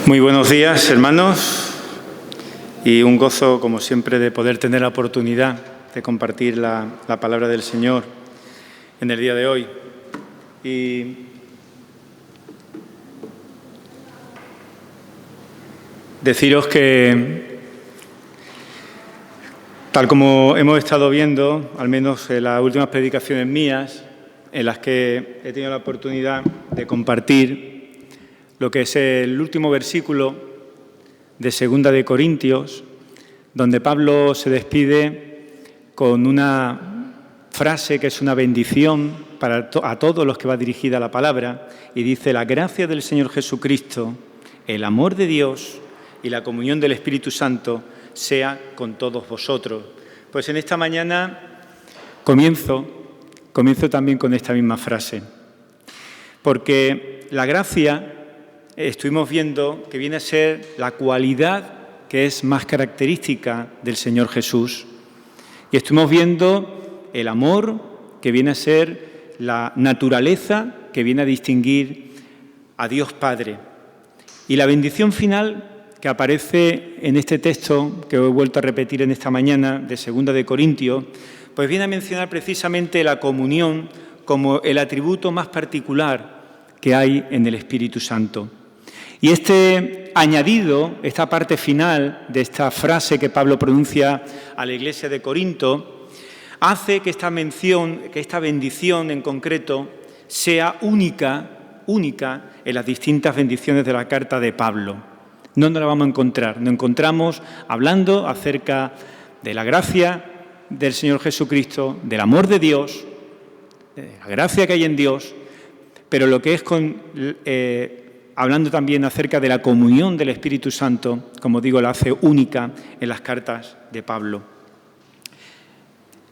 Muy buenos días, hermanos, y un gozo, como siempre, de poder tener la oportunidad de compartir la palabra del Señor en el día de hoy. Y deciros que, tal como hemos estado viendo, al menos en las últimas predicaciones mías, en las que he tenido la oportunidad de compartir lo que es el último versículo de 2 de Corintios, donde Pablo se despide con una frase que es una bendición a todos los que va dirigida la palabra, y dice: la gracia del Señor Jesucristo, el amor de Dios y la comunión del Espíritu Santo sea con todos vosotros. Pues en esta mañana comienzo también con esta misma frase, porque la gracia, estuvimos viendo que viene a ser la cualidad que es más característica del Señor Jesús. Y estuvimos viendo el amor, que viene a ser la naturaleza que viene a distinguir a Dios Padre. Y la bendición final que aparece en este texto, que he vuelto a repetir en esta mañana, de 2 de Corintios, pues viene a mencionar precisamente la comunión como el atributo más particular que hay en el Espíritu Santo. Y este añadido, esta parte final de esta frase que Pablo pronuncia a la iglesia de Corinto, hace que esta mención, que esta bendición en concreto, sea única en las distintas bendiciones de la carta de Pablo. No nos la vamos a encontrar. Nos encontramos hablando acerca de la gracia del Señor Jesucristo, del amor de Dios, de la gracia que hay en Dios, pero lo que es hablando también acerca de la comunión del Espíritu Santo, como digo, la hace única en las cartas de Pablo.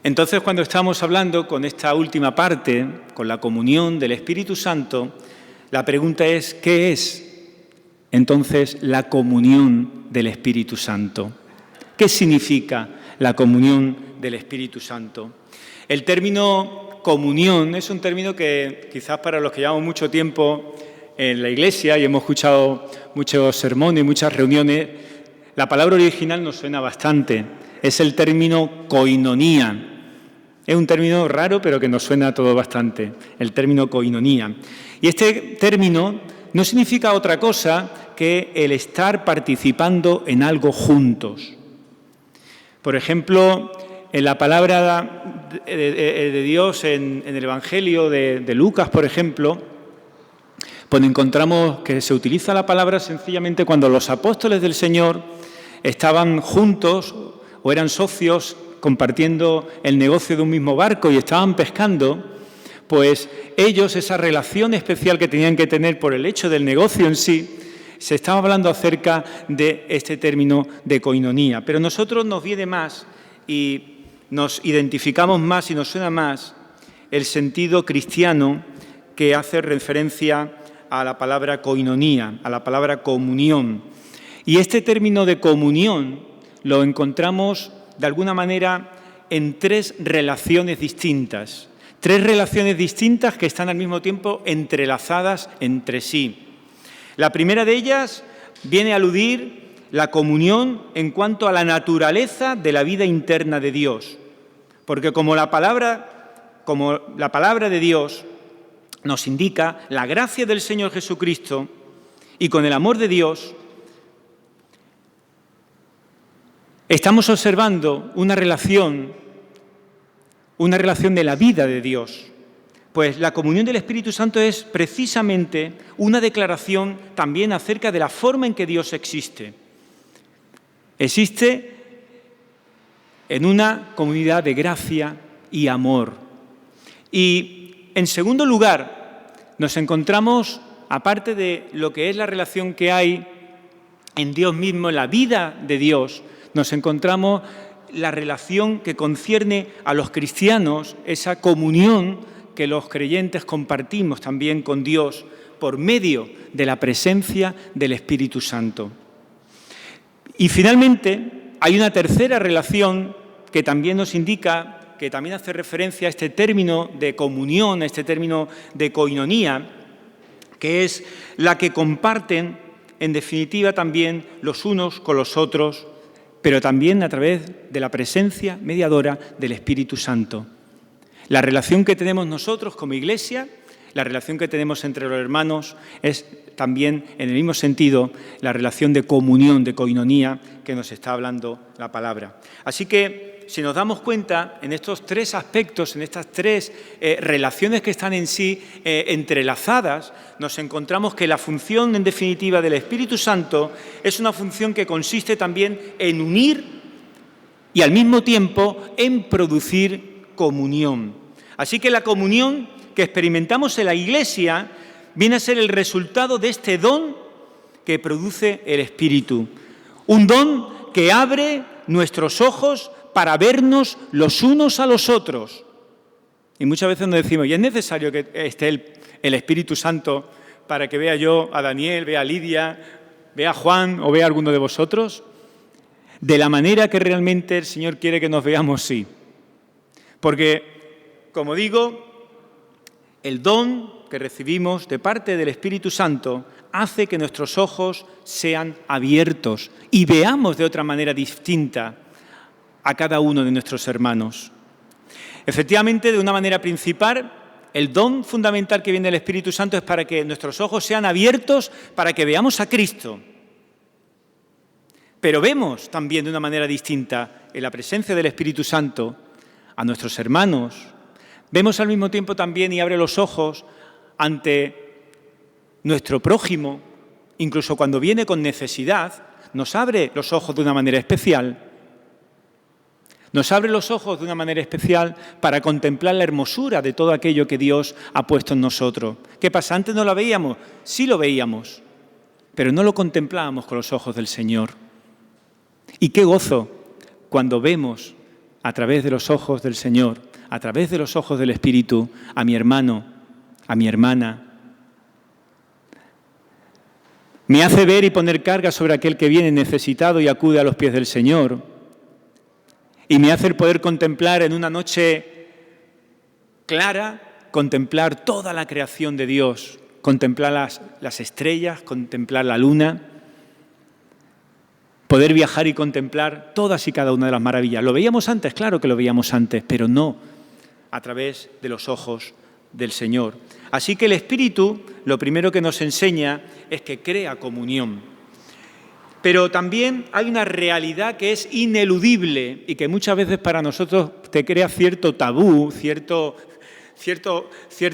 Entonces, cuando estamos hablando con esta última parte, con la comunión del Espíritu Santo, la pregunta es: ¿qué es entonces la comunión del Espíritu Santo? ¿Qué significa la comunión del Espíritu Santo? El término comunión es un término que quizás para los que llevamos mucho tiempo en la iglesia y hemos escuchado muchos sermones y muchas reuniones, la palabra original nos suena bastante. Es el término koinonía. Es un término raro, pero que nos suena a todo bastante, el término koinonía. Y este término no significa otra cosa que el estar participando en algo juntos. Por ejemplo, en la palabra de Dios en el Evangelio de Lucas, por ejemplo, pues encontramos que se utiliza la palabra sencillamente cuando los apóstoles del Señor estaban juntos o eran socios compartiendo el negocio de un mismo barco y estaban pescando, pues ellos, esa relación especial que tenían que tener por el hecho del negocio en sí, se estaba hablando acerca de este término de koinonía. Pero a nosotros nos viene más y nos identificamos más y nos suena más el sentido cristiano que hace referencia a la palabra koinonía, a la palabra comunión. Y este término de comunión lo encontramos de alguna manera en tres relaciones distintas. Tres relaciones distintas que están al mismo tiempo entrelazadas entre sí. La primera de ellas viene a aludir la comunión en cuanto a la naturaleza de la vida interna de Dios. Porque como la palabra de Dios nos indica la gracia del Señor Jesucristo, y con el amor de Dios estamos observando una relación de la vida de Dios. Pues la comunión del Espíritu Santo es precisamente una declaración también acerca de la forma en que Dios existe. Existe en una comunidad de gracia y amor. Y en segundo lugar, nos encontramos, aparte de lo que es la relación que hay en Dios mismo, en la vida de Dios, nos encontramos la relación que concierne a los cristianos, esa comunión que los creyentes compartimos también con Dios por medio de la presencia del Espíritu Santo. Y finalmente hay una tercera relación que también nos indica, que también hace referencia a este término de comunión, a este término de koinonía, que es la que comparten en definitiva, también los unos con los otros, pero también a través de la presencia mediadora del Espíritu Santo. La relación que tenemos nosotros como Iglesia, la relación que tenemos entre los hermanos, es también, en el mismo sentido, la relación de comunión, de coinonía, que nos está hablando la palabra. Así que, si nos damos cuenta, en estos tres aspectos, en estas tres relaciones que están en sí entrelazadas, nos encontramos que la función, en definitiva, del Espíritu Santo es una función que consiste también en unir y, al mismo tiempo, en producir comunión. Así que la comunión que experimentamos en la Iglesia viene a ser el resultado de este don que produce el Espíritu. Un don que abre nuestros ojos para vernos los unos a los otros. Y muchas veces nos decimos, ¿y es necesario que esté el Espíritu Santo para que vea yo a Daniel, vea a Lidia, vea a Juan o vea a alguno de vosotros? De la manera que realmente el Señor quiere que nos veamos, sí. Porque, como digo, el don que recibimos de parte del Espíritu Santo hace que nuestros ojos sean abiertos y veamos de otra manera distinta a cada uno de nuestros hermanos. Efectivamente, de una manera principal, el don fundamental que viene del Espíritu Santo es para que nuestros ojos sean abiertos, para que veamos a Cristo. Pero vemos también de una manera distinta, en la presencia del Espíritu Santo, a nuestros hermanos. Vemos al mismo tiempo también y abre los ojos ante nuestro prójimo, incluso cuando viene con necesidad, nos abre los ojos de una manera especial. Nos abre los ojos de una manera especial para contemplar la hermosura de todo aquello que Dios ha puesto en nosotros. ¿Qué pasa? ¿Antes no lo veíamos? Sí lo veíamos, pero no lo contemplábamos con los ojos del Señor. Y qué gozo cuando vemos a través de los ojos del Señor, a través de los ojos del Espíritu, a mi hermano, a mi hermana. Me hace ver y poner carga sobre aquel que viene necesitado y acude a los pies del Señor. Y me hace el poder contemplar en una noche clara, contemplar toda la creación de Dios, contemplar las estrellas, contemplar la luna, poder viajar y contemplar todas y cada una de las maravillas. ¿Lo veíamos antes? Claro que lo veíamos antes, pero no a través de los ojos del Señor. Así que el Espíritu, lo primero que nos enseña es que crea comunión. Pero también hay una realidad que es ineludible y que muchas veces para nosotros te crea cierto tabú, cierto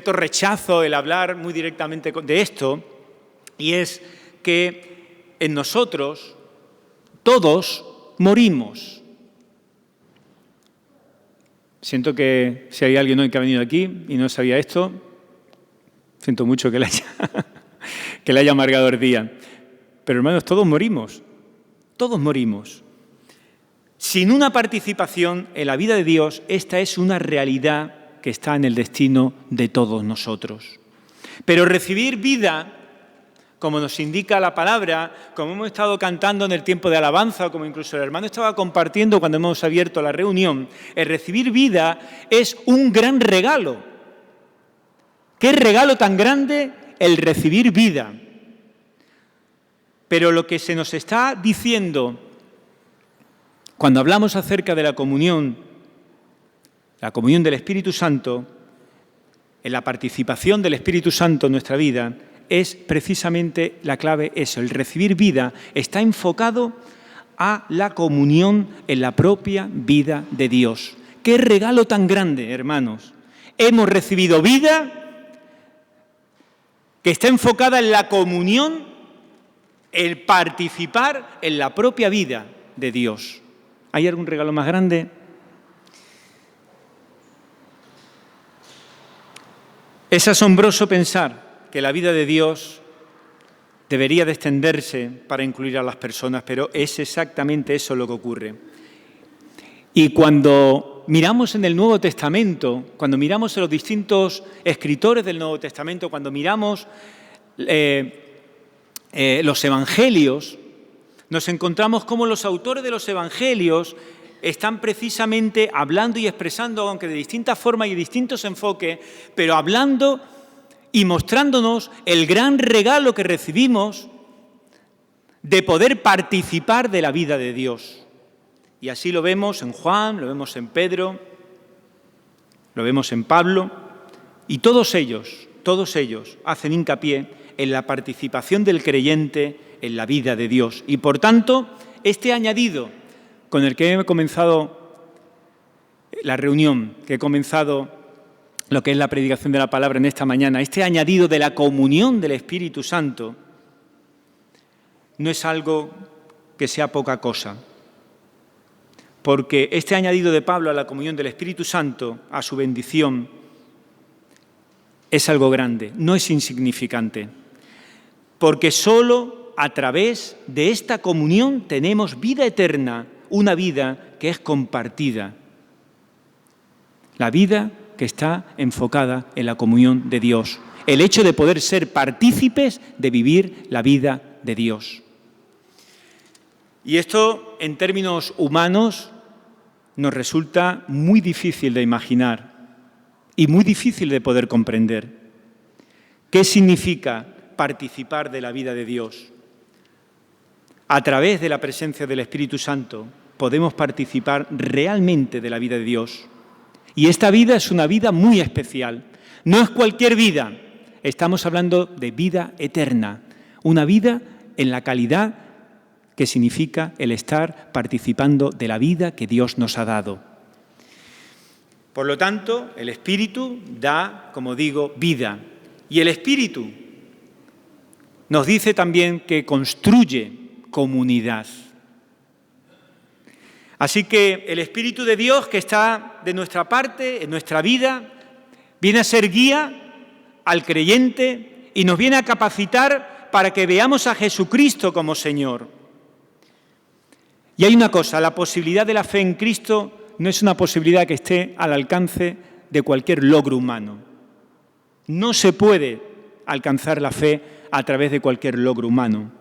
rechazo el hablar muy directamente de esto, y es que en nosotros todos morimos. Siento que si hay alguien hoy que ha venido aquí y no sabía esto, siento mucho que le haya amargado el día. Pero hermanos, todos morimos. Sin una participación en la vida de Dios, esta es una realidad que está en el destino de todos nosotros. Pero recibir vida, como nos indica la palabra, como hemos estado cantando en el tiempo de alabanza, o como incluso el hermano estaba compartiendo cuando hemos abierto la reunión, el recibir vida es un gran regalo. ¿Qué regalo tan grande el recibir vida? Pero lo que se nos está diciendo cuando hablamos acerca de la comunión del Espíritu Santo, en la participación del Espíritu Santo en nuestra vida, es precisamente la clave eso. El recibir vida está enfocado a la comunión en la propia vida de Dios. ¡Qué regalo tan grande, hermanos! Hemos recibido vida que está enfocada en la comunión, el participar en la propia vida de Dios. ¿Hay algún regalo más grande? Es asombroso pensar que la vida de Dios debería de extenderse para incluir a las personas, pero es exactamente eso lo que ocurre. Y cuando miramos en el Nuevo Testamento, cuando miramos en los distintos escritores del Nuevo Testamento, cuando miramos los evangelios, nos encontramos como los autores de los evangelios están precisamente hablando y expresando, aunque de distintas formas y distintos enfoques, pero hablando y mostrándonos el gran regalo que recibimos de poder participar de la vida de Dios. Y así lo vemos en Juan, lo vemos en Pedro, lo vemos en Pablo, y todos ellos hacen hincapié en la participación del creyente en la vida de Dios. Y por tanto, este añadido con el que he comenzado la reunión, que he comenzado lo que es la predicación de la palabra en esta mañana, este añadido de la comunión del Espíritu Santo, no es algo que sea poca cosa, porque este añadido de Pablo a la comunión del Espíritu Santo, a su bendición, es algo grande, no es insignificante, porque solo a través de esta comunión tenemos vida eterna, una vida que es compartida, la vida que está enfocada en la comunión de Dios, el hecho de poder ser partícipes de vivir la vida de Dios. Y esto, en términos humanos, nos resulta muy difícil de imaginar y muy difícil de poder comprender. ¿Qué significa participar de la vida de Dios? A través de la presencia del Espíritu Santo podemos participar realmente de la vida de Dios. Y esta vida es una vida muy especial. No es cualquier vida. Estamos hablando de vida eterna. Una vida en la calidad que significa el estar participando de la vida que Dios nos ha dado. Por lo tanto, el Espíritu da, como digo, vida. Y el Espíritu nos dice también que construye comunidad. Así que el Espíritu de Dios que está de nuestra parte, en nuestra vida, viene a ser guía al creyente y nos viene a capacitar para que veamos a Jesucristo como Señor. Y hay una cosa, la posibilidad de la fe en Cristo no es una posibilidad que esté al alcance de cualquier logro humano. No se puede alcanzar la fe a través de cualquier logro humano,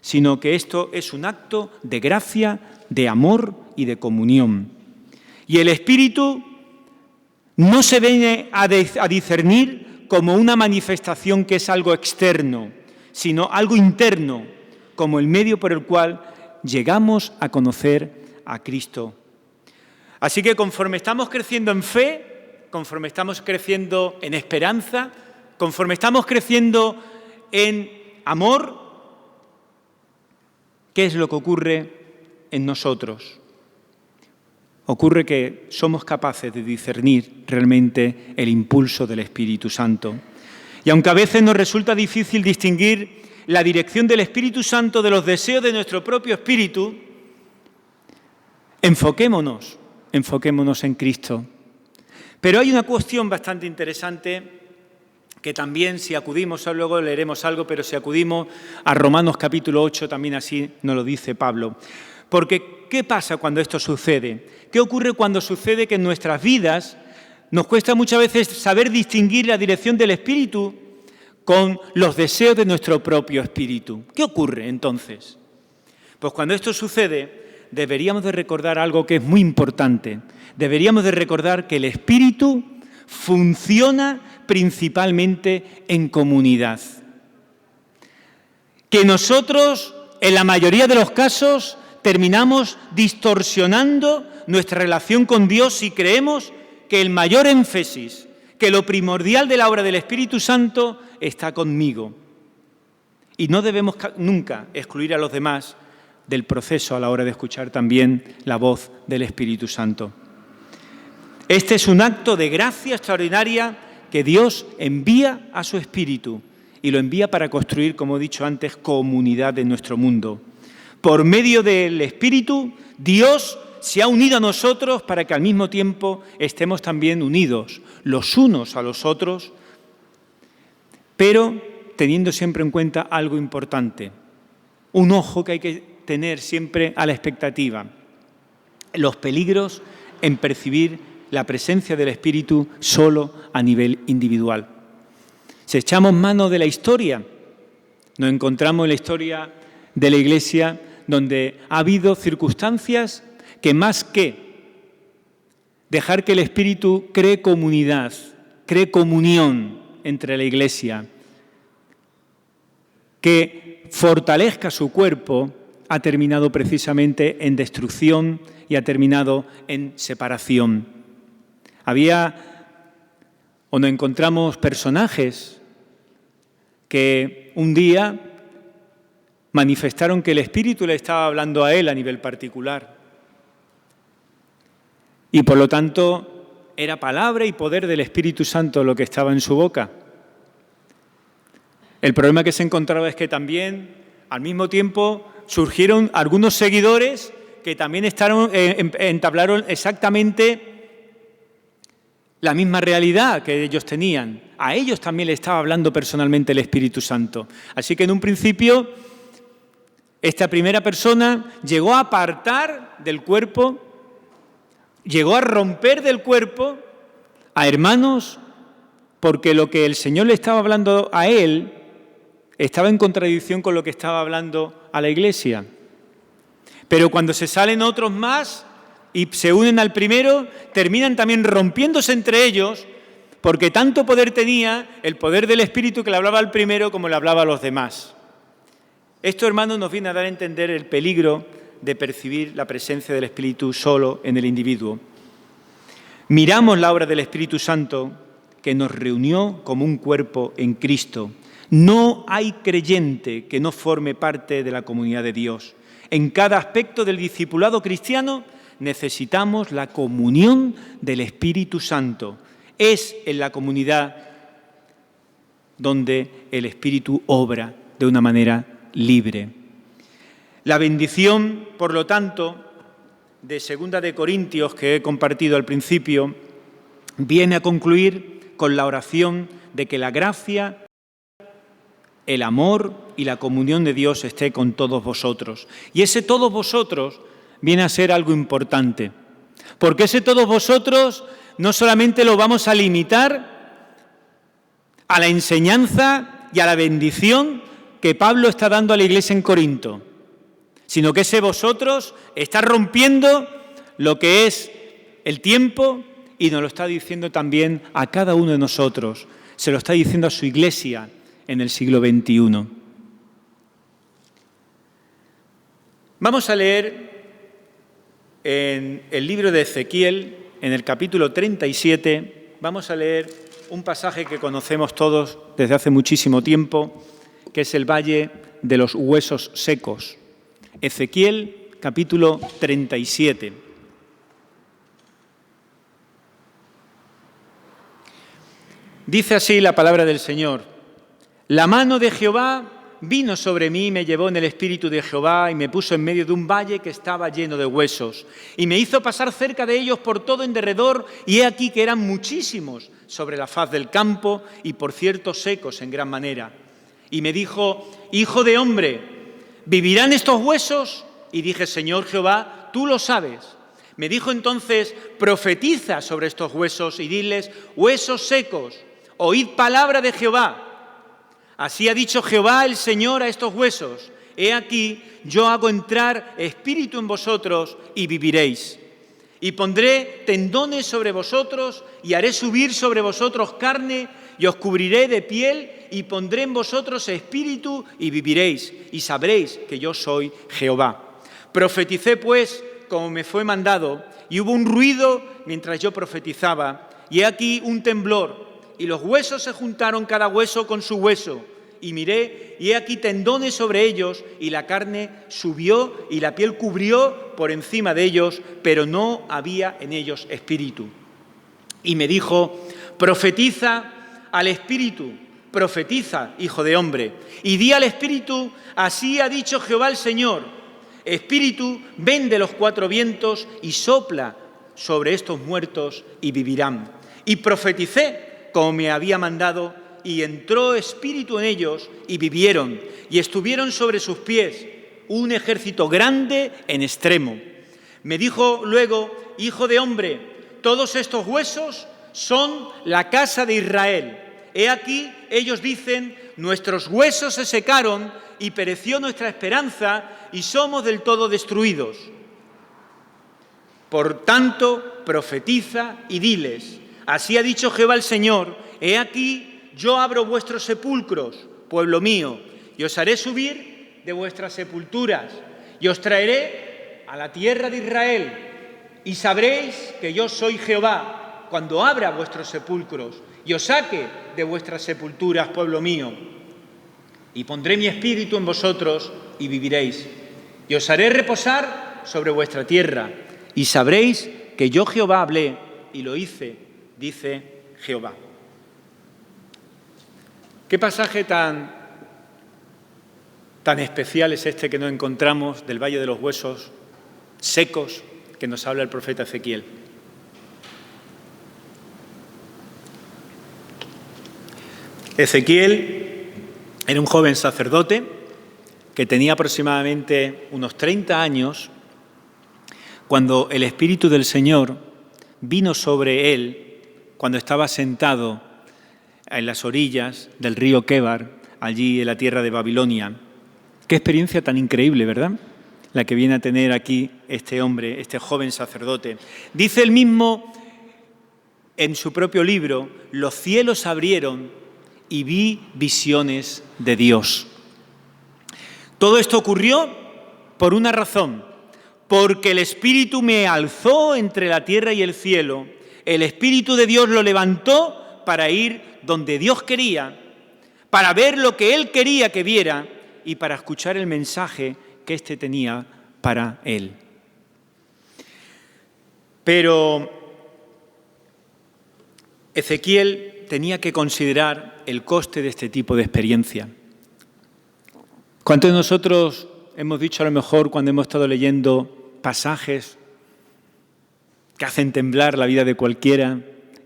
sino que esto es un acto de gracia, de amor y de comunión. Y el Espíritu no se viene a discernir como una manifestación que es algo externo, sino algo interno, como el medio por el cual llegamos a conocer a Cristo. Así que conforme estamos creciendo en fe, conforme estamos creciendo en esperanza, conforme estamos creciendo en amor, ¿qué es lo que ocurre en nosotros? Ocurre que somos capaces de discernir realmente el impulso del Espíritu Santo. Y aunque a veces nos resulta difícil distinguir la dirección del Espíritu Santo de los deseos de nuestro propio espíritu, enfoquémonos en Cristo. Pero hay una cuestión bastante interesante que también si acudimos, luego leeremos algo, pero si acudimos a Romanos capítulo 8, también así nos lo dice Pablo. Porque, ¿qué pasa cuando esto sucede? ¿Qué ocurre cuando sucede que en nuestras vidas nos cuesta muchas veces saber distinguir la dirección del Espíritu con los deseos de nuestro propio espíritu? ¿Qué ocurre entonces? Pues cuando esto sucede, deberíamos de recordar algo que es muy importante. Deberíamos de recordar que el Espíritu funciona principalmente en comunidad. Que nosotros, en la mayoría de los casos, terminamos distorsionando nuestra relación con Dios si creemos que el mayor énfasis, que lo primordial de la obra del Espíritu Santo está conmigo. Y no debemos nunca excluir a los demás del proceso a la hora de escuchar también la voz del Espíritu Santo. Este es un acto de gracia extraordinaria que Dios envía a su Espíritu y lo envía para construir, como he dicho antes, comunidad en nuestro mundo. Por medio del Espíritu, Dios se ha unido a nosotros para que al mismo tiempo estemos también unidos los unos a los otros, pero teniendo siempre en cuenta algo importante, un ojo que hay que tener siempre a la expectativa, los peligros en percibir la presencia del Espíritu solo a nivel individual. Si echamos mano de la historia, nos encontramos en la historia de la Iglesia donde ha habido circunstancias que más que dejar que el Espíritu cree comunidad, cree comunión entre la Iglesia, que fortalezca su cuerpo, ha terminado precisamente en destrucción y ha terminado en separación. Nos encontramos personajes que un día manifestaron que el Espíritu le estaba hablando a él a nivel particular. Y por lo tanto era palabra y poder del Espíritu Santo lo que estaba en su boca. El problema que se encontraba es que también, al mismo tiempo, surgieron algunos seguidores que también entablaron exactamente la misma realidad que ellos tenían. A ellos también le estaba hablando personalmente el Espíritu Santo. Así que en un principio, esta primera persona llegó a apartar del cuerpo, llegó a romper del cuerpo a hermanos, porque lo que el Señor le estaba hablando a él estaba en contradicción con lo que estaba hablando a la Iglesia. Pero cuando se salen otros más y se unen al primero, terminan también rompiéndose entre ellos, porque tanto poder tenía el poder del Espíritu que le hablaba al primero como le hablaba a los demás. Esto, hermanos, nos viene a dar a entender el peligro de percibir la presencia del Espíritu solo en el individuo. Miramos la obra del Espíritu Santo que nos reunió como un cuerpo en Cristo. No hay creyente que no forme parte de la comunidad de Dios. En cada aspecto del discipulado cristiano necesitamos la comunión del Espíritu Santo. Es en la comunidad donde el Espíritu obra de una manera libre. La bendición, por lo tanto, de 2 de Corintios que he compartido al principio, viene a concluir con la oración de que la gracia, el amor y la comunión de Dios esté con todos vosotros. Y ese todos vosotros viene a ser algo importante, porque ese todos vosotros no solamente lo vamos a limitar a la enseñanza y a la bendición que Pablo está dando a la iglesia en Corinto, sino que ese vosotros está rompiendo lo que es el tiempo y nos lo está diciendo también a cada uno de nosotros. Se lo está diciendo a su iglesia en el siglo XXI. Vamos a leer en el libro de Ezequiel, en el capítulo 37, vamos a leer un pasaje que conocemos todos desde hace muchísimo tiempo, que es el Valle de los Huesos Secos. Ezequiel, capítulo 37. Dice así la palabra del Señor: la mano de Jehová vino sobre mí, me llevó en el espíritu de Jehová y me puso en medio de un valle que estaba lleno de huesos. Y me hizo pasar cerca de ellos por todo en derredor, y he aquí que eran muchísimos sobre la faz del campo y por cierto secos en gran manera. Y me dijo: hijo de hombre, ¿vivirán estos huesos? Y dije: Señor Jehová, tú lo sabes. Me dijo entonces: profetiza sobre estos huesos y diles: huesos secos, oíd palabra de Jehová. Así ha dicho Jehová el Señor a estos huesos: he aquí, yo hago entrar espíritu en vosotros y viviréis. Y pondré tendones sobre vosotros y haré subir sobre vosotros carne y os cubriré de piel y pondré en vosotros espíritu y viviréis y sabréis que yo soy Jehová. Profeticé pues como me fue mandado y hubo un ruido mientras yo profetizaba y he aquí un temblor. Y los huesos se juntaron cada hueso con su hueso. Y miré, y he aquí tendones sobre ellos, y la carne subió, y la piel cubrió por encima de ellos, pero no había en ellos espíritu. Y me dijo: profetiza al espíritu, profetiza, hijo de hombre, y di al espíritu: así ha dicho Jehová el Señor, espíritu, ven de los cuatro vientos, y sopla sobre estos muertos, y vivirán. Y profeticé como me había mandado, y entró espíritu en ellos, y vivieron, y estuvieron sobre sus pies, un ejército grande en extremo. Me dijo luego: hijo de hombre, todos estos huesos son la casa de Israel. He aquí, ellos dicen: nuestros huesos se secaron, y pereció nuestra esperanza, y somos del todo destruidos. Por tanto, profetiza y diles: así ha dicho Jehová el Señor: he aquí, yo abro vuestros sepulcros, pueblo mío, y os haré subir de vuestras sepulturas y os traeré a la tierra de Israel y sabréis que yo soy Jehová cuando abra vuestros sepulcros y os saque de vuestras sepulturas, pueblo mío. Y pondré mi espíritu en vosotros y viviréis. Y os haré reposar sobre vuestra tierra y sabréis que yo Jehová hablé y lo hice, dice Jehová. ¿Qué pasaje tan especial es este que nos encontramos del Valle de los Huesos Secos que nos habla el profeta Ezequiel? Ezequiel era un joven sacerdote que tenía aproximadamente unos 30 años cuando el Espíritu del Señor vino sobre él cuando estaba sentado en las orillas del río Quebar, allí en la tierra de Babilonia. Qué experiencia tan increíble, ¿verdad? La que viene a tener aquí este hombre, este joven sacerdote. Dice él mismo en su propio libro: los cielos se abrieron y vi visiones de Dios. Todo esto ocurrió por una razón, porque el Espíritu me alzó entre la tierra y el cielo. El Espíritu de Dios lo levantó para ir donde Dios quería, para ver lo que Él quería que viera y para escuchar el mensaje que éste tenía para él. Pero Ezequiel tenía que considerar el coste de este tipo de experiencia. ¿Cuántos de nosotros hemos dicho a lo mejor cuando hemos estado leyendo pasajes que hacen temblar la vida de cualquiera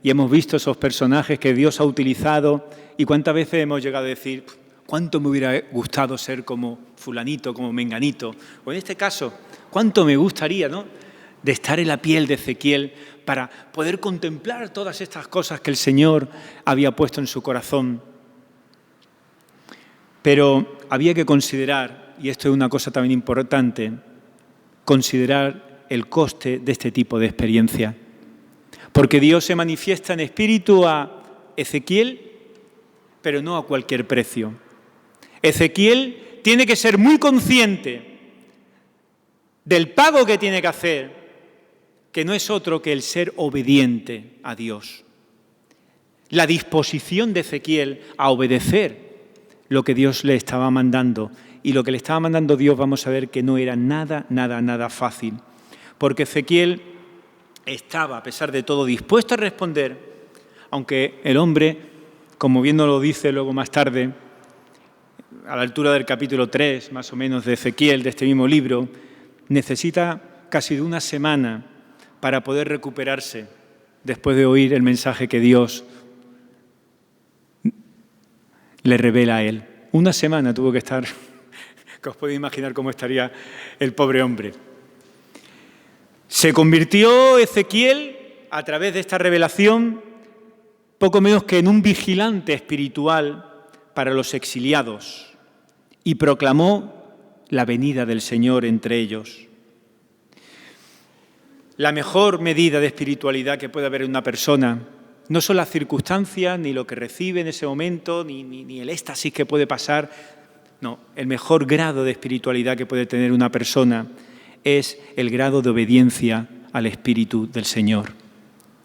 y hemos visto esos personajes que Dios ha utilizado y cuántas veces hemos llegado a decir: cuánto me hubiera gustado ser como fulanito, como menganito? O en este caso, cuánto me gustaría, ¿no?, de estar en la piel de Ezequiel para poder contemplar todas estas cosas que el Señor había puesto en su corazón. Pero había que considerar, y esto es una cosa también importante, considerar el coste de este tipo de experiencia. Porque Dios se manifiesta en espíritu a Ezequiel, pero no a cualquier precio. Ezequiel tiene que ser muy consciente del pago que tiene que hacer, que no es otro que el ser obediente a Dios. La disposición de Ezequiel a obedecer lo que Dios le estaba mandando. Y lo que le estaba mandando Dios, vamos a ver que no era nada fácil. Porque Ezequiel estaba, a pesar de todo, dispuesto a responder, aunque el hombre, como bien nos lo dice luego más tarde, a la altura del capítulo 3, más o menos, de Ezequiel, de este mismo libro, necesita casi de una semana para poder recuperarse después de oír el mensaje que Dios le revela a él. Una semana tuvo que estar, que os podéis imaginar cómo estaría el pobre hombre. Se convirtió Ezequiel, a través de esta revelación, poco menos que en un vigilante espiritual para los exiliados y proclamó la venida del Señor entre ellos. La mejor medida de espiritualidad que puede haber en una persona no son las circunstancias, ni lo que recibe en ese momento, ni el éxtasis que puede pasar. No, el mejor grado de espiritualidad que puede tener una persona es el grado de obediencia al Espíritu del Señor.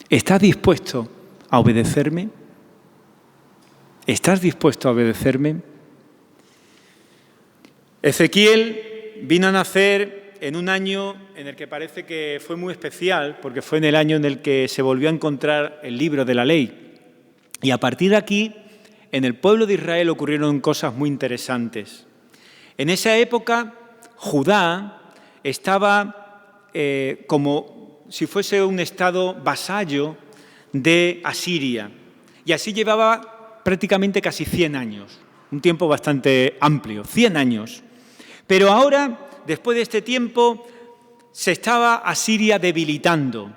¿Estás dispuesto a obedecerme? ¿Estás dispuesto a obedecerme? Ezequiel vino a nacer en un año en el que parece que fue muy especial, porque fue en el año en el que se volvió a encontrar el libro de la ley. Y a partir de aquí, en el pueblo de Israel ocurrieron cosas muy interesantes. En esa época, Judá estaba como si fuese un estado vasallo de Asiria. Y así llevaba prácticamente casi 100 años, un tiempo bastante amplio, 100 años. Pero ahora, después de este tiempo, se estaba Asiria debilitando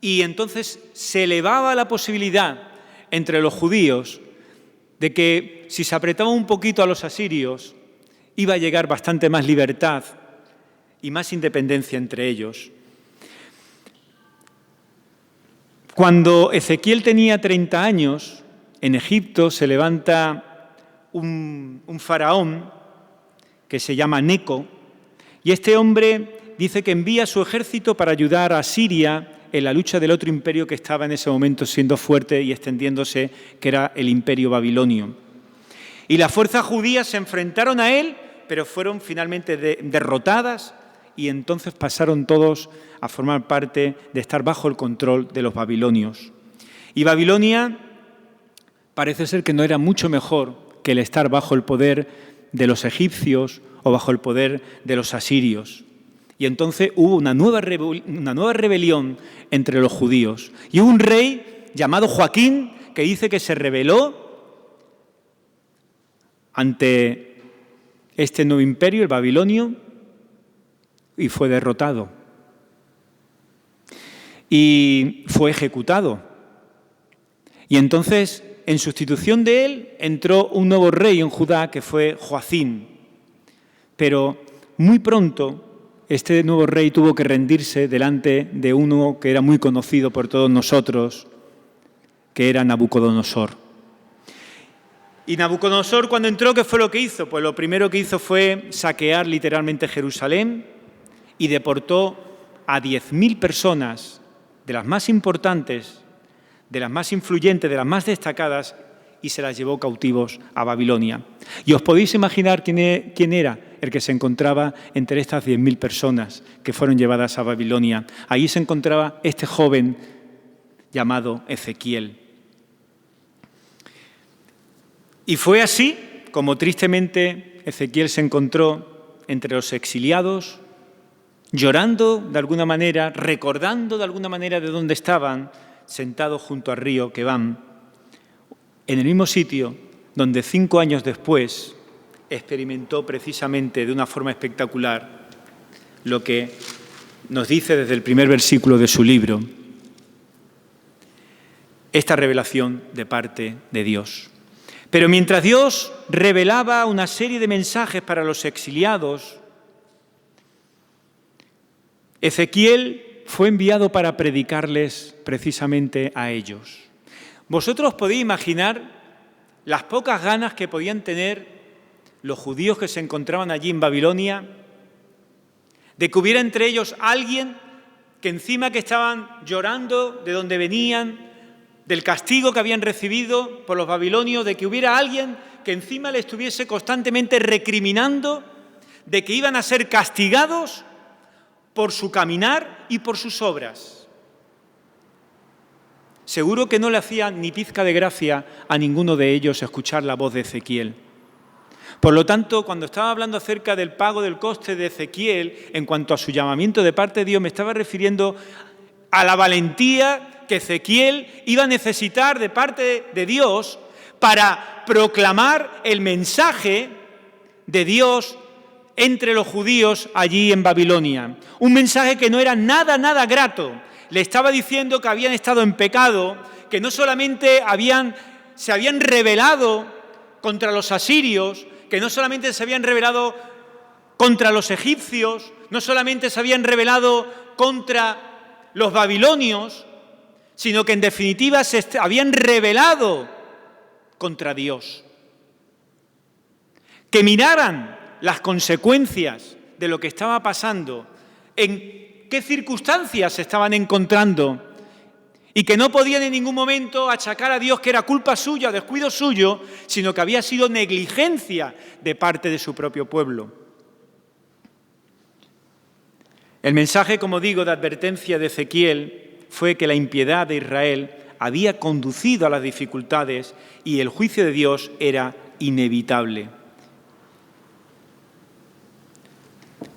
y entonces se elevaba la posibilidad entre los judíos de que si se apretaba un poquito a los asirios iba a llegar bastante más libertad y más independencia entre ellos. Cuando Ezequiel tenía 30 años, en Egipto se levanta un faraón que se llama Neco, y este hombre dice que envía su ejército para ayudar a Siria en la lucha del otro imperio que estaba en ese momento siendo fuerte y extendiéndose, que era el imperio babilonio. Y las fuerzas judías se enfrentaron a él, pero fueron finalmente derrotadas, y entonces pasaron todos a formar parte de estar bajo el control de los babilonios. Y Babilonia parece ser que no era mucho mejor que el estar bajo el poder de los egipcios o bajo el poder de los asirios. Y entonces hubo una nueva rebelión entre los judíos. Y hubo un rey llamado Joaquín que dice que se rebeló ante este nuevo imperio, el babilonio, y fue derrotado. Y fue ejecutado. Y entonces, en sustitución de él, entró un nuevo rey en Judá que fue Joacim. Pero muy pronto este nuevo rey tuvo que rendirse delante de uno que era muy conocido por todos nosotros, que era Nabucodonosor. Y Nabucodonosor, cuando entró, ¿qué fue lo que hizo? Pues lo primero que hizo fue saquear literalmente Jerusalén y deportó a 10.000 personas, de las más importantes, de las más influyentes, de las más destacadas, y se las llevó cautivos a Babilonia. Y os podéis imaginar quién era el que se encontraba entre estas 10.000 personas que fueron llevadas a Babilonia. Allí se encontraba este joven llamado Ezequiel. Y fue así como tristemente Ezequiel se encontró entre los exiliados, llorando de alguna manera, recordando de alguna manera de dónde estaban, sentados junto al río Quebán, en el mismo sitio donde 5 años después experimentó precisamente de una forma espectacular lo que nos dice desde el primer versículo de su libro, esta revelación de parte de Dios. Pero mientras Dios revelaba una serie de mensajes para los exiliados, Ezequiel fue enviado para predicarles precisamente a ellos. Vosotros podéis imaginar las pocas ganas que podían tener los judíos que se encontraban allí en Babilonia, de que hubiera entre ellos alguien que encima que estaban llorando de donde venían, del castigo que habían recibido por los babilonios, de que hubiera alguien que encima le estuviese constantemente recriminando de que iban a ser castigados por su caminar y por sus obras. Seguro que no le hacía ni pizca de gracia a ninguno de ellos escuchar la voz de Ezequiel. Por lo tanto, cuando estaba hablando acerca del pago del coste de Ezequiel, en cuanto a su llamamiento de parte de Dios, me estaba refiriendo a la valentía que Ezequiel iba a necesitar de parte de Dios para proclamar el mensaje de Dios entre los judíos allí en Babilonia. Un mensaje que no era nada grato. Le estaba diciendo que habían estado en pecado, que no solamente se habían rebelado contra los asirios, que no solamente se habían rebelado contra los egipcios, no solamente se habían rebelado contra los babilonios, sino que en definitiva se habían rebelado contra Dios. Que miraran las consecuencias de lo que estaba pasando, en qué circunstancias se estaban encontrando, y que no podían en ningún momento achacar a Dios que era culpa suya, descuido suyo, sino que había sido negligencia de parte de su propio pueblo. El mensaje, como digo, de advertencia de Ezequiel fue que la impiedad de Israel había conducido a las dificultades y el juicio de Dios era inevitable.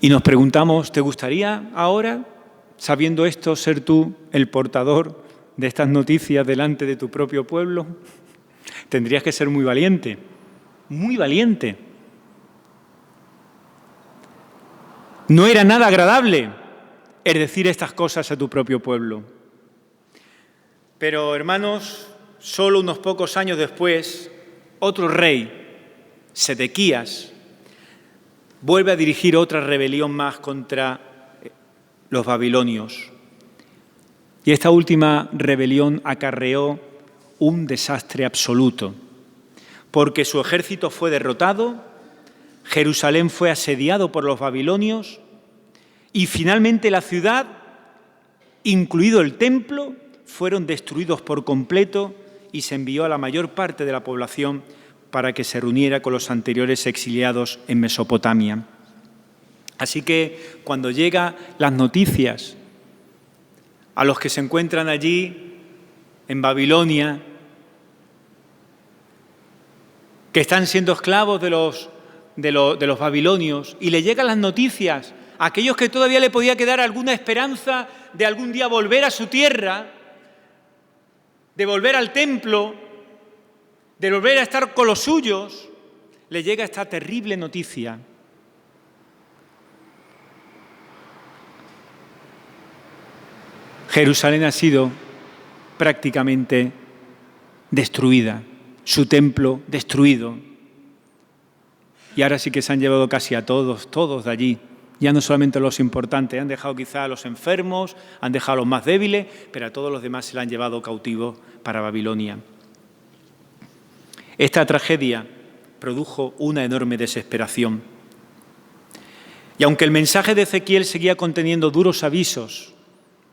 Y nos preguntamos, ¿te gustaría ahora, sabiendo esto, ser tú el portador de estas noticias delante de tu propio pueblo? Tendrías que ser muy valiente, muy valiente. No era nada agradable el decir estas cosas a tu propio pueblo. Pero, hermanos, solo unos pocos años después, otro rey, Sedequías, vuelve a dirigir otra rebelión más contra los babilonios. Y esta última rebelión acarreó un desastre absoluto, porque su ejército fue derrotado, Jerusalén fue asediado por los babilonios y finalmente la ciudad, incluido el templo, fueron destruidos por completo y se envió a la mayor parte de la población para que se reuniera con los anteriores exiliados en Mesopotamia. Así que cuando llegan las noticias a los que se encuentran allí en Babilonia, que están siendo esclavos de los babilonios, y le llegan las noticias a aquellos que todavía le podía quedar alguna esperanza de algún día volver a su tierra, de volver al templo, de volver a estar con los suyos, le llega esta terrible noticia. Jerusalén ha sido prácticamente destruida, su templo destruido. Y ahora sí que se han llevado casi a todos de allí. Ya no solamente los importantes, han dejado quizá a los enfermos, han dejado a los más débiles, pero a todos los demás se la han llevado cautivos para Babilonia. Esta tragedia produjo una enorme desesperación. Y aunque el mensaje de Ezequiel seguía conteniendo duros avisos,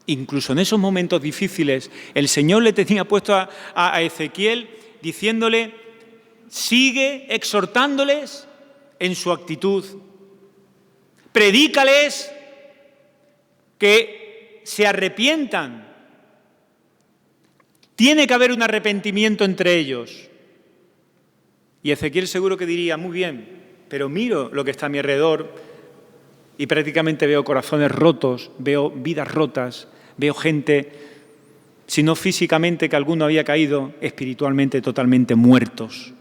incluso en esos momentos difíciles, el Señor le tenía puesto a Ezequiel diciéndole, sigue exhortándoles en su actitud. Predícales que se arrepientan. Tiene que haber un arrepentimiento entre ellos. Y Ezequiel seguro que diría, muy bien, pero miro lo que está a mi alrededor y prácticamente veo corazones rotos, veo vidas rotas, veo gente, si no físicamente que alguno había caído, espiritualmente totalmente muertos.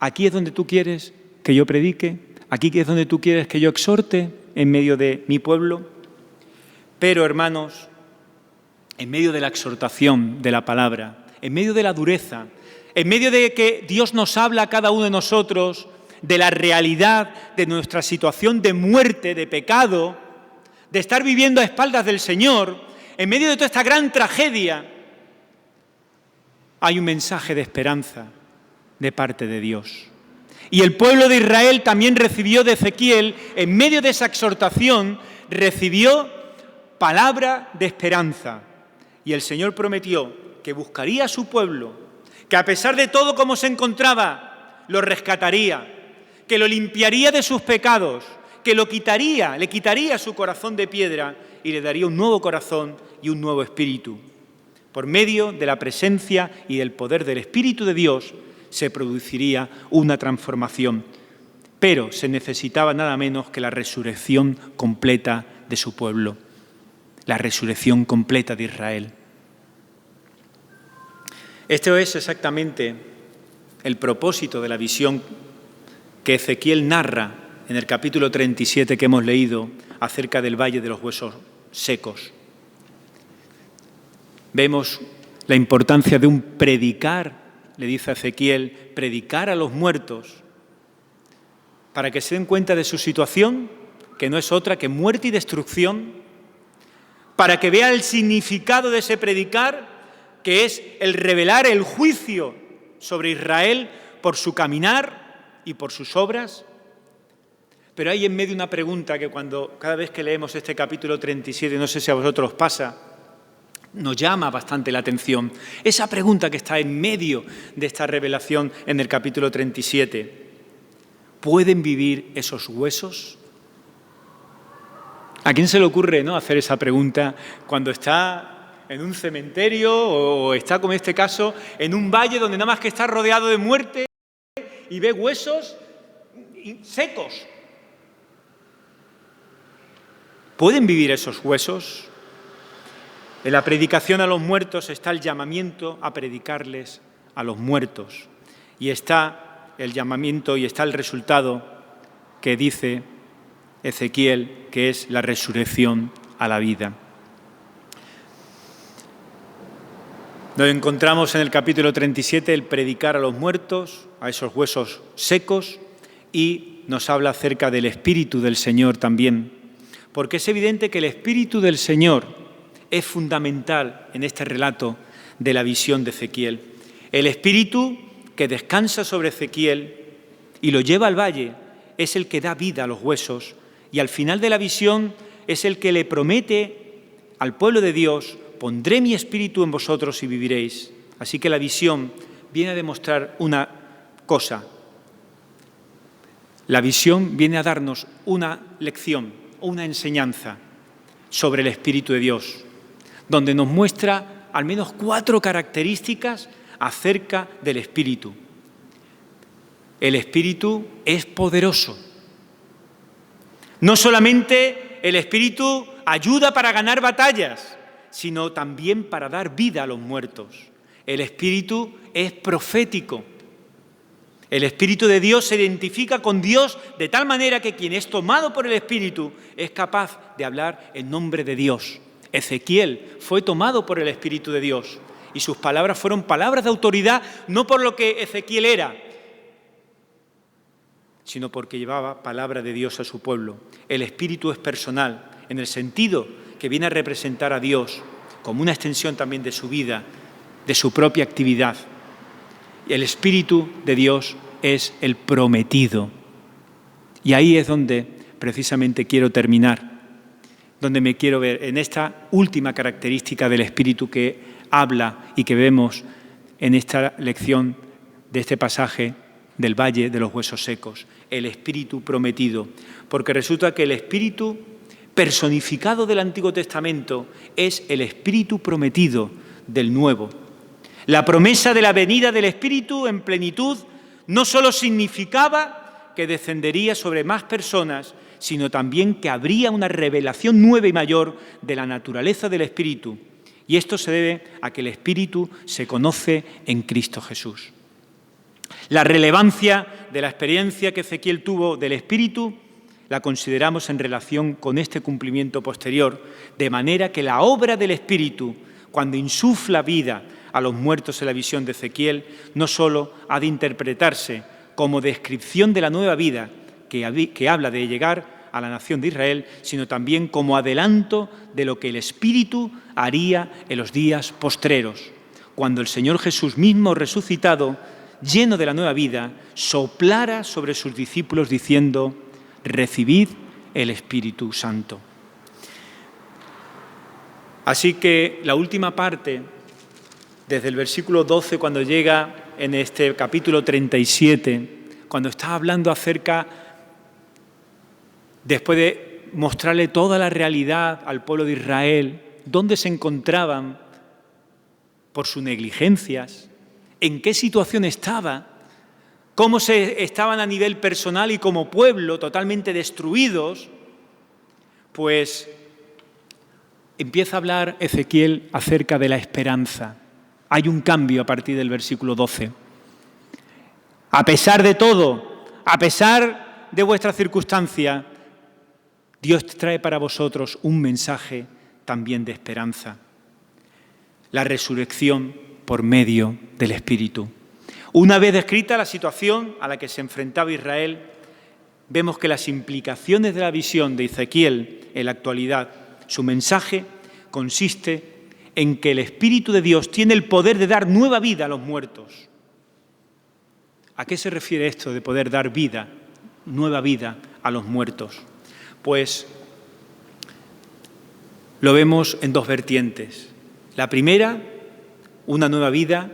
Aquí es donde tú quieres que yo predique, aquí es donde tú quieres que yo exhorte en medio de mi pueblo. Pero, hermanos, en medio de la exhortación de la palabra, en medio de la dureza, en medio de que Dios nos habla a cada uno de nosotros de la realidad de nuestra situación de muerte, de pecado, de estar viviendo a espaldas del Señor, en medio de toda esta gran tragedia, hay un mensaje de esperanza de parte de Dios. Y el pueblo de Israel también recibió de Ezequiel, en medio de esa exhortación, recibió palabra de esperanza. Y el Señor prometió que buscaría a su pueblo, que a pesar de todo como se encontraba, lo rescataría, que lo limpiaría de sus pecados, que le quitaría su corazón de piedra y le daría un nuevo corazón y un nuevo espíritu. Por medio de la presencia y del poder del Espíritu de Dios se produciría una transformación, pero se necesitaba nada menos que la resurrección completa de su pueblo, la resurrección completa de Israel. Esto es exactamente el propósito de la visión que Ezequiel narra en el capítulo 37 que hemos leído acerca del Valle de los Huesos Secos. Vemos la importancia de un predicar, le dice a Ezequiel, predicar a los muertos para que se den cuenta de su situación, que no es otra que muerte y destrucción, para que vea el significado de ese predicar, que es el revelar el juicio sobre Israel por su caminar y por sus obras. Pero hay en medio una pregunta que cada vez que leemos este capítulo 37, no sé si a vosotros os pasa, nos llama bastante la atención. Esa pregunta que está en medio de esta revelación en el capítulo 37. ¿Pueden vivir esos huesos? ¿A quién se le ocurre, no, hacer esa pregunta cuando está en un cementerio o está, como en este caso, en un valle donde nada más que está rodeado de muerte y ve huesos secos? ¿Pueden vivir esos huesos? En la predicación a los muertos está el llamamiento a predicarles a los muertos. Y está el llamamiento y está el resultado que dice Ezequiel, que es la resurrección a la vida. Nos encontramos en el capítulo 37 el predicar a los muertos, a esos huesos secos, y nos habla acerca del Espíritu del Señor también. Porque es evidente que el Espíritu del Señor es fundamental en este relato de la visión de Ezequiel. El Espíritu que descansa sobre Ezequiel y lo lleva al valle es el que da vida a los huesos, y al final de la visión es el que le promete al pueblo de Dios: pondré mi espíritu en vosotros y viviréis. Así que la visión viene a demostrar una cosa. La visión viene a darnos una lección, una enseñanza sobre el Espíritu de Dios, donde nos muestra al menos 4 características acerca del Espíritu. El Espíritu es poderoso. No solamente el Espíritu ayuda para ganar batallas, sino también para dar vida a los muertos. El Espíritu es profético. El Espíritu de Dios se identifica con Dios de tal manera que quien es tomado por el Espíritu es capaz de hablar en nombre de Dios. Ezequiel fue tomado por el Espíritu de Dios y sus palabras fueron palabras de autoridad, no por lo que Ezequiel era, sino porque llevaba palabra de Dios a su pueblo. El Espíritu es personal, en el sentido que viene a representar a Dios como una extensión también de su vida, de su propia actividad. El Espíritu de Dios es el prometido. Y ahí es donde precisamente quiero terminar, donde me quiero ver en esta última característica del Espíritu que habla y que vemos en esta lección de este pasaje del Valle de los Huesos Secos, el Espíritu prometido. Porque resulta que el Espíritu personificado del Antiguo Testamento es el Espíritu prometido del Nuevo. La promesa de la venida del Espíritu en plenitud no solo significaba que descendería sobre más personas, sino también que habría una revelación nueva y mayor de la naturaleza del Espíritu. Y esto se debe a que el Espíritu se conoce en Cristo Jesús. La relevancia de la experiencia que Ezequiel tuvo del Espíritu la consideramos en relación con este cumplimiento posterior, de manera que la obra del Espíritu, cuando insufla vida a los muertos en la visión de Ezequiel, no solo ha de interpretarse como descripción de la nueva vida que habla de llegar a la nación de Israel, sino también como adelanto de lo que el Espíritu haría en los días postreros, cuando el Señor Jesús mismo resucitado, lleno de la nueva vida, soplara sobre sus discípulos diciendo: recibid el Espíritu Santo. Así que la última parte, desde el versículo 12, cuando llega en este capítulo 37, cuando está hablando acerca, después de mostrarle toda la realidad al pueblo de Israel, dónde se encontraban por sus negligencias, en qué situación estaba, cómo estaban a nivel personal y como pueblo totalmente destruidos, pues empieza a hablar Ezequiel acerca de la esperanza. Hay un cambio a partir del versículo 12. A pesar de todo, a pesar de vuestra circunstancia, Dios trae para vosotros un mensaje también de esperanza. La resurrección por medio del Espíritu. Una vez descrita la situación a la que se enfrentaba Israel, vemos que las implicaciones de la visión de Ezequiel en la actualidad, su mensaje consiste en que el Espíritu de Dios tiene el poder de dar nueva vida a los muertos. ¿A qué se refiere esto de poder dar vida, nueva vida a los muertos? Pues lo vemos en 2 vertientes. La primera, una nueva vida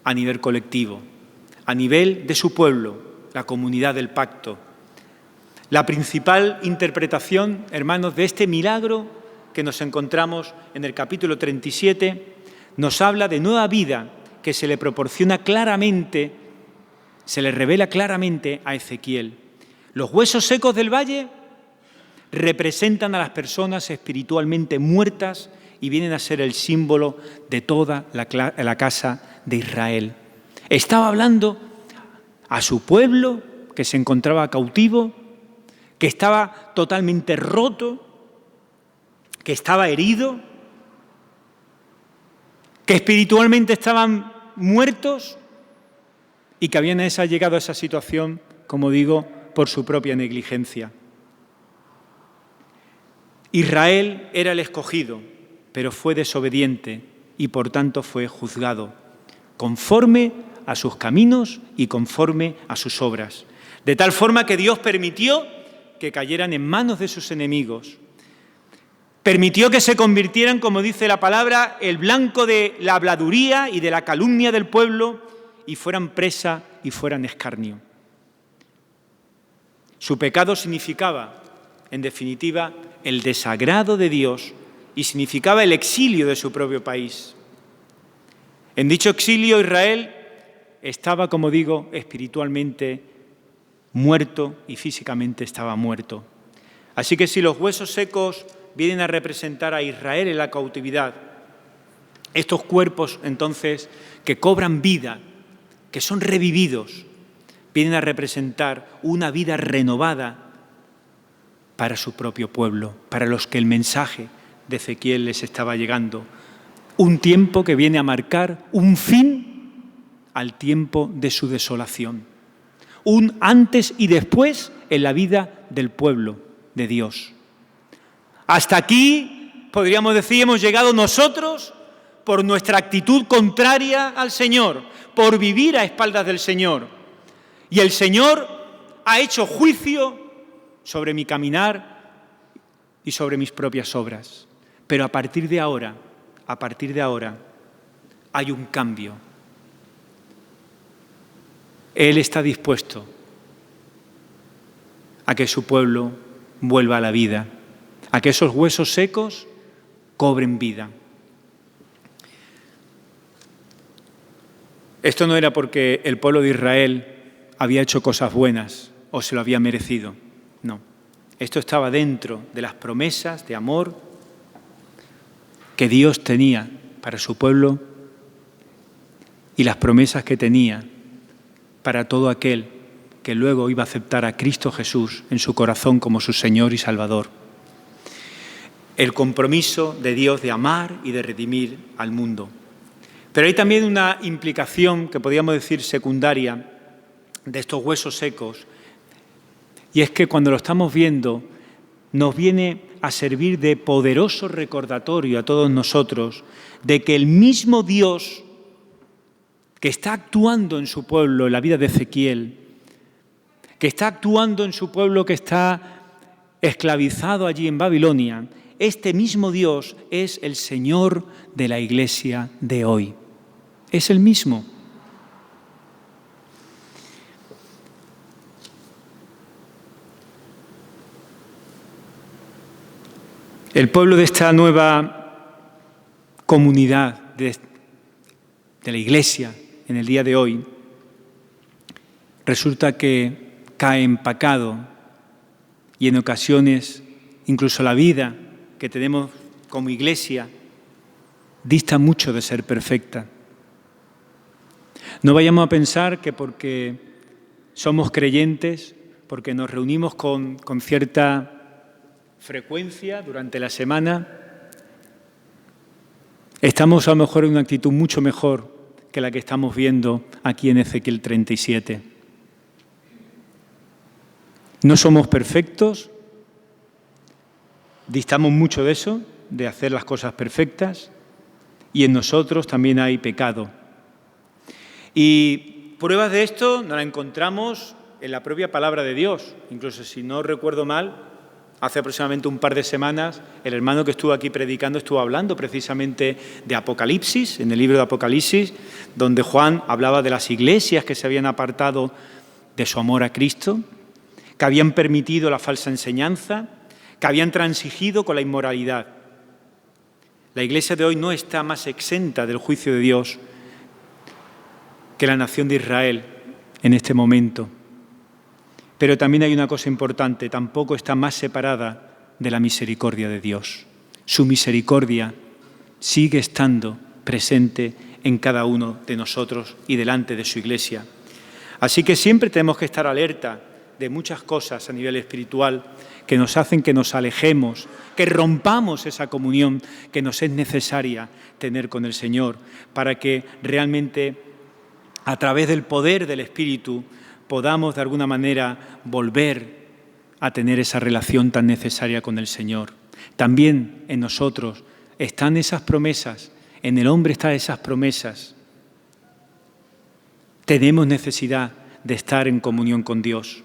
a nivel colectivo, a nivel de su pueblo, la comunidad del pacto. La principal interpretación, hermanos, de este milagro que nos encontramos en el capítulo 37, nos habla de nueva vida que se le proporciona claramente, se le revela claramente a Ezequiel. Los huesos secos del valle representan a las personas espiritualmente muertas y vienen a ser el símbolo de toda la casa de Israel. Estaba hablando a su pueblo que se encontraba cautivo, que estaba totalmente roto, que estaba herido, que espiritualmente estaban muertos y que habían llegado a esa situación, como digo, por su propia negligencia. Israel era el escogido, pero fue desobediente y por tanto fue juzgado, conforme a sus caminos y conforme a sus obras. De tal forma que Dios permitió que cayeran en manos de sus enemigos. Permitió que se convirtieran, como dice la palabra, el blanco de la habladuría y de la calumnia del pueblo y fueran presa y fueran escarnio. Su pecado significaba, en definitiva, el desagrado de Dios y significaba el exilio de su propio país. En dicho exilio, Israel estaba, como digo, espiritualmente muerto y físicamente estaba muerto. Así que si los huesos secos vienen a representar a Israel en la cautividad, estos cuerpos entonces que cobran vida, que son revividos, vienen a representar una vida renovada para su propio pueblo, para los que el mensaje de Ezequiel les estaba llegando. Un tiempo que viene a marcar un fin al tiempo de su desolación. Un antes y después en la vida del pueblo de Dios. Hasta aquí, podríamos decir, hemos llegado nosotros por nuestra actitud contraria al Señor, por vivir a espaldas del Señor. Y el Señor ha hecho juicio sobre mi caminar y sobre mis propias obras. Pero a partir de ahora, hay un cambio. Él está dispuesto a que su pueblo vuelva a la vida, a que esos huesos secos cobren vida. Esto no era porque el pueblo de Israel había hecho cosas buenas o se lo había merecido, no. Esto estaba dentro de las promesas de amor que Dios tenía para su pueblo y las promesas que tenía para todo aquel que luego iba a aceptar a Cristo Jesús en su corazón como su Señor y Salvador. El compromiso de Dios de amar y de redimir al mundo. Pero hay también una implicación que podríamos decir secundaria de estos huesos secos, y es que cuando lo estamos viendo nos viene a servir de poderoso recordatorio a todos nosotros de que el mismo Dios que está actuando en su pueblo, en la vida de Ezequiel, que está actuando en su pueblo que está esclavizado allí en Babilonia, este mismo Dios es el Señor de la Iglesia de hoy. Es el mismo. El pueblo de esta nueva comunidad de la Iglesia en el día de hoy resulta que cae en pecado y en ocasiones incluso la vida que tenemos como Iglesia dista mucho de ser perfecta. No vayamos a pensar que porque somos creyentes, porque nos reunimos con cierta frecuencia durante la semana, estamos a lo mejor en una actitud mucho mejor que la que estamos viendo aquí en Ezequiel 37. No somos perfectos, distamos mucho de eso, de hacer las cosas perfectas, y en nosotros también hay pecado. Y pruebas de esto nos las encontramos en la propia palabra de Dios. Incluso si no recuerdo mal, hace aproximadamente un par de semanas, el hermano que estuvo aquí predicando estuvo hablando precisamente de Apocalipsis, en el libro de Apocalipsis, donde Juan hablaba de las iglesias que se habían apartado de su amor a Cristo, que habían permitido la falsa enseñanza, que habían transigido con la inmoralidad. La Iglesia de hoy no está más exenta del juicio de Dios que la nación de Israel en este momento. Pero también hay una cosa importante, tampoco está más separada de la misericordia de Dios. Su misericordia sigue estando presente en cada uno de nosotros y delante de su Iglesia. Así que siempre tenemos que estar alerta de muchas cosas a nivel espiritual que nos hacen que nos alejemos, que rompamos esa comunión que nos es necesaria tener con el Señor para que realmente a través del poder del Espíritu podamos de alguna manera volver a tener esa relación tan necesaria con el Señor. También en nosotros están esas promesas, en el hombre están esas promesas Tenemos necesidad de estar en comunión con Dios.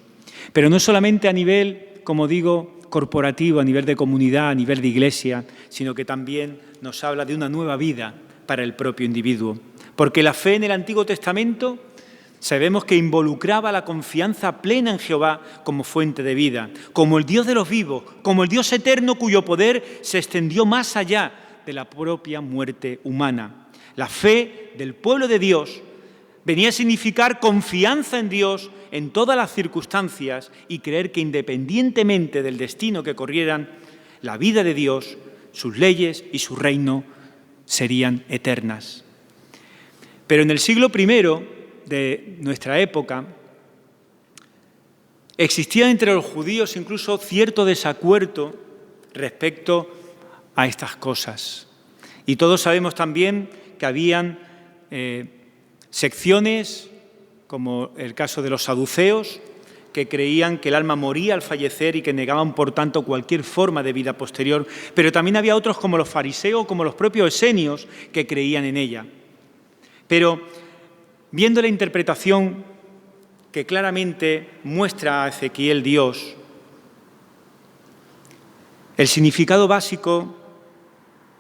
Pero no solamente a nivel, como digo, corporativo, a nivel de comunidad, a nivel de iglesia, sino que también nos habla de una nueva vida para el propio individuo. Porque la fe en el Antiguo Testamento sabemos que involucraba la confianza plena en Jehová como fuente de vida, como el Dios de los vivos, como el Dios eterno cuyo poder se extendió más allá de la propia muerte humana. La fe del pueblo de Dios venía a significar confianza en Dios en todas las circunstancias y creer que independientemente del destino que corrieran, la vida de Dios, sus leyes y su reino serían eternas. Pero en el siglo I de nuestra época existía entre los judíos incluso cierto desacuerdo respecto a estas cosas. Y todos sabemos también que habían secciones, como el caso de los saduceos, que creían que el alma moría al fallecer y que negaban, por tanto, cualquier forma de vida posterior. Pero también había otros, como los fariseos, como los propios esenios, que creían en ella. Pero, viendo la interpretación que claramente muestra a Ezequiel Dios, el significado básico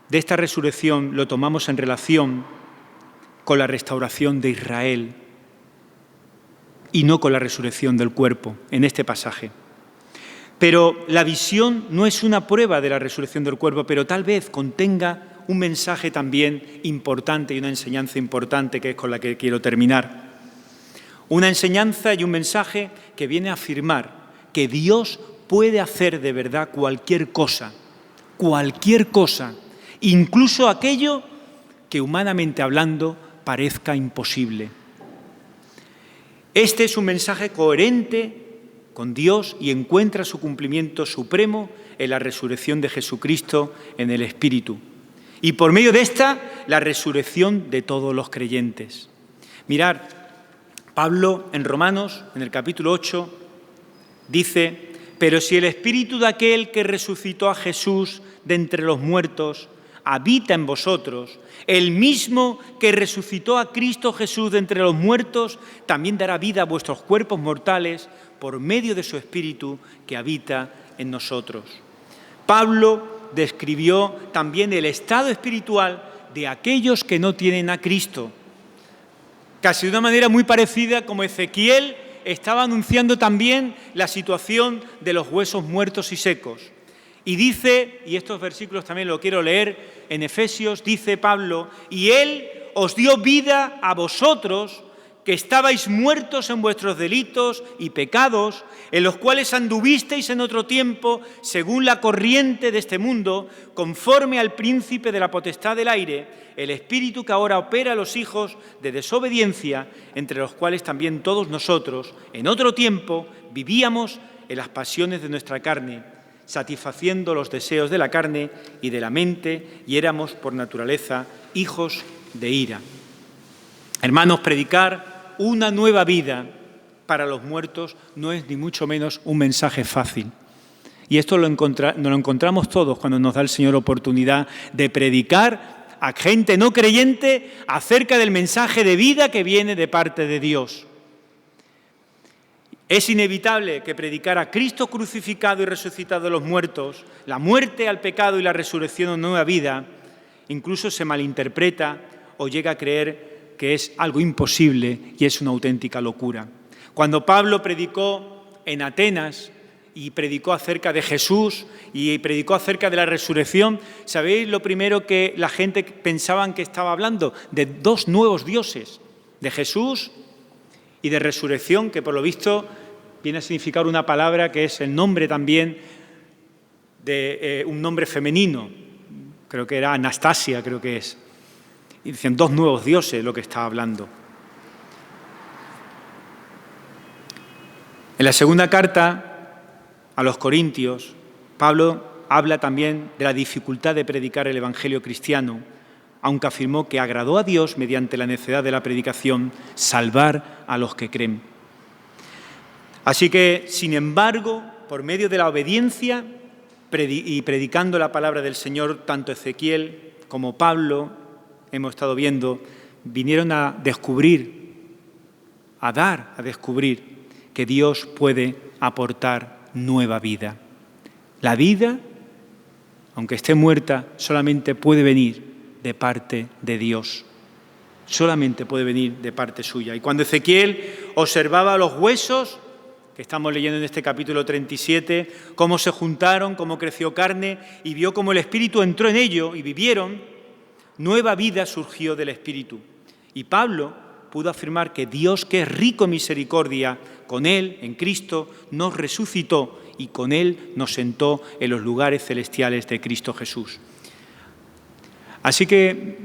de esta resurrección lo tomamos en relación con la restauración de Israel y no con la resurrección del cuerpo, en este pasaje. Pero la visión no es una prueba de la resurrección del cuerpo, pero tal vez contenga un mensaje también importante y una enseñanza importante, que es con la que quiero terminar. Una enseñanza y un mensaje que viene a afirmar que Dios puede hacer de verdad cualquier cosa, incluso aquello que humanamente hablando parezca imposible. Este es un mensaje coherente con Dios y encuentra su cumplimiento supremo en la resurrección de Jesucristo en el Espíritu. Y por medio de esta, la resurrección de todos los creyentes. Mirad, Pablo en Romanos, en el capítulo 8, dice: «Pero si el Espíritu de aquel que resucitó a Jesús de entre los muertos habita en vosotros, el mismo que resucitó a Cristo Jesús de entre los muertos, también dará vida a vuestros cuerpos mortales por medio de su Espíritu que habita en nosotros». Pablo describió también el estado espiritual de aquellos que no tienen a Cristo, casi de una manera muy parecida como Ezequiel estaba anunciando también la situación de los huesos muertos y secos. Y dice, y estos versículos también lo quiero leer, en Efesios dice Pablo: «Y Él os dio vida a vosotros, que estabais muertos en vuestros delitos y pecados, en los cuales anduvisteis en otro tiempo, según la corriente de este mundo, conforme al príncipe de la potestad del aire, el espíritu que ahora opera a los hijos de desobediencia, entre los cuales también todos nosotros, en otro tiempo, vivíamos en las pasiones de nuestra carne, satisfaciendo los deseos de la carne y de la mente, y éramos por naturaleza hijos de ira». Hermanos, predicar una nueva vida para los muertos no es ni mucho menos un mensaje fácil. Y esto nos lo encontramos todos cuando nos da el Señor oportunidad de predicar a gente no creyente acerca del mensaje de vida que viene de parte de Dios. Es inevitable que predicar a Cristo crucificado y resucitado de los muertos, la muerte al pecado y la resurrección a una nueva vida, incluso se malinterpreta o llega a creer que es algo imposible y es una auténtica locura. Cuando Pablo predicó en Atenas y predicó acerca de Jesús y predicó acerca de la resurrección, ¿sabéis lo primero que la gente pensaban que estaba hablando? De dos nuevos dioses, de Jesús y de resurrección, que por lo visto viene a significar una palabra que es el nombre también de un nombre femenino, creo que era Anastasia, creo que es. Y dicen dos nuevos dioses lo que está hablando. En la segunda carta a los Corintios, Pablo habla también de la dificultad de predicar el evangelio cristiano, aunque afirmó que agradó a Dios mediante la necedad de la predicación salvar a los que creen. Así que, sin embargo, por medio de la obediencia y predicando la palabra del Señor, tanto Ezequiel como Pablo, hemos estado viendo, vinieron a descubrir a dar, a descubrir que Dios puede aportar nueva vida. La vida, aunque esté muerta, solamente puede venir de parte de Dios. Solamente puede venir de parte suya. Y cuando Ezequiel observaba los huesos, que estamos leyendo en este capítulo 37, cómo se juntaron, cómo creció carne, y vio cómo el Espíritu entró en ello y vivieron, nueva vida surgió del Espíritu. Y Pablo pudo afirmar que Dios, que es rico en misericordia, con Él, en Cristo, nos resucitó y con Él nos sentó en los lugares celestiales de Cristo Jesús. Así que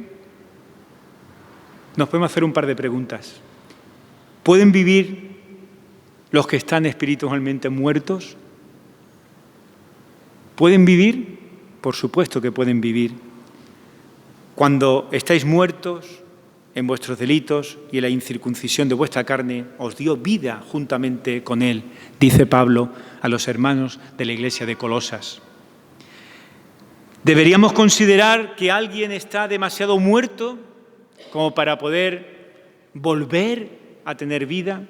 nos podemos hacer un par de preguntas. ¿Pueden vivir los que están espiritualmente muertos? ¿Pueden vivir? Por supuesto que pueden vivir. Cuando estáis muertos en vuestros delitos y en la incircuncisión de vuestra carne, os dio vida juntamente con Él, dice Pablo a los hermanos de la iglesia de Colosas. ¿Deberíamos considerar que alguien está demasiado muerto como para poder volver a tener vida?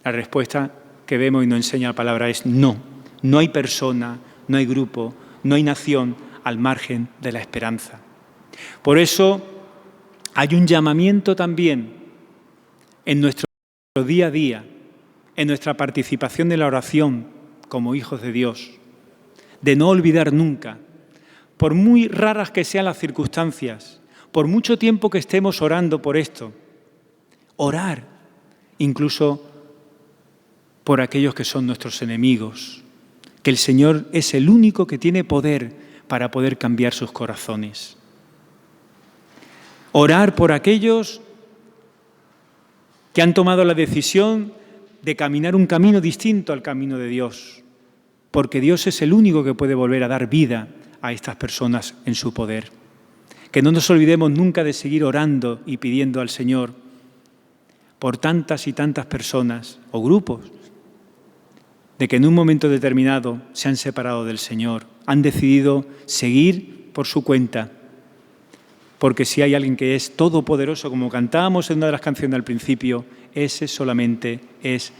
La respuesta que vemos y nos enseña la palabra es no. No hay persona, no hay grupo, no hay nación al margen de la esperanza. Por eso hay un llamamiento también en nuestro día a día, en nuestra participación en la oración como hijos de Dios, de no olvidar nunca, por muy raras que sean las circunstancias, por mucho tiempo que estemos orando por esto, orar incluso por aquellos que son nuestros enemigos, que el Señor es el único que tiene poder para poder cambiar sus corazones. Orar por aquellos que han tomado la decisión de caminar un camino distinto al camino de Dios, porque Dios es el único que puede volver a dar vida a estas personas en su poder. Que no nos olvidemos nunca de seguir orando y pidiendo al Señor por tantas y tantas personas o grupos de que en un momento determinado se han separado del Señor, han decidido seguir por su cuenta, porque si hay alguien que es todopoderoso, como cantábamos en una de las canciones al principio, ese solamente es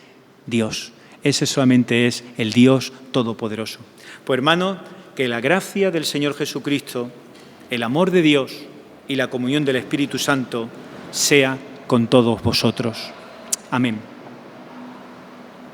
Dios, ese solamente es el Dios todopoderoso. Pues hermanos, que la gracia del Señor Jesucristo, el amor de Dios y la comunión del Espíritu Santo sea con todos vosotros. Amén.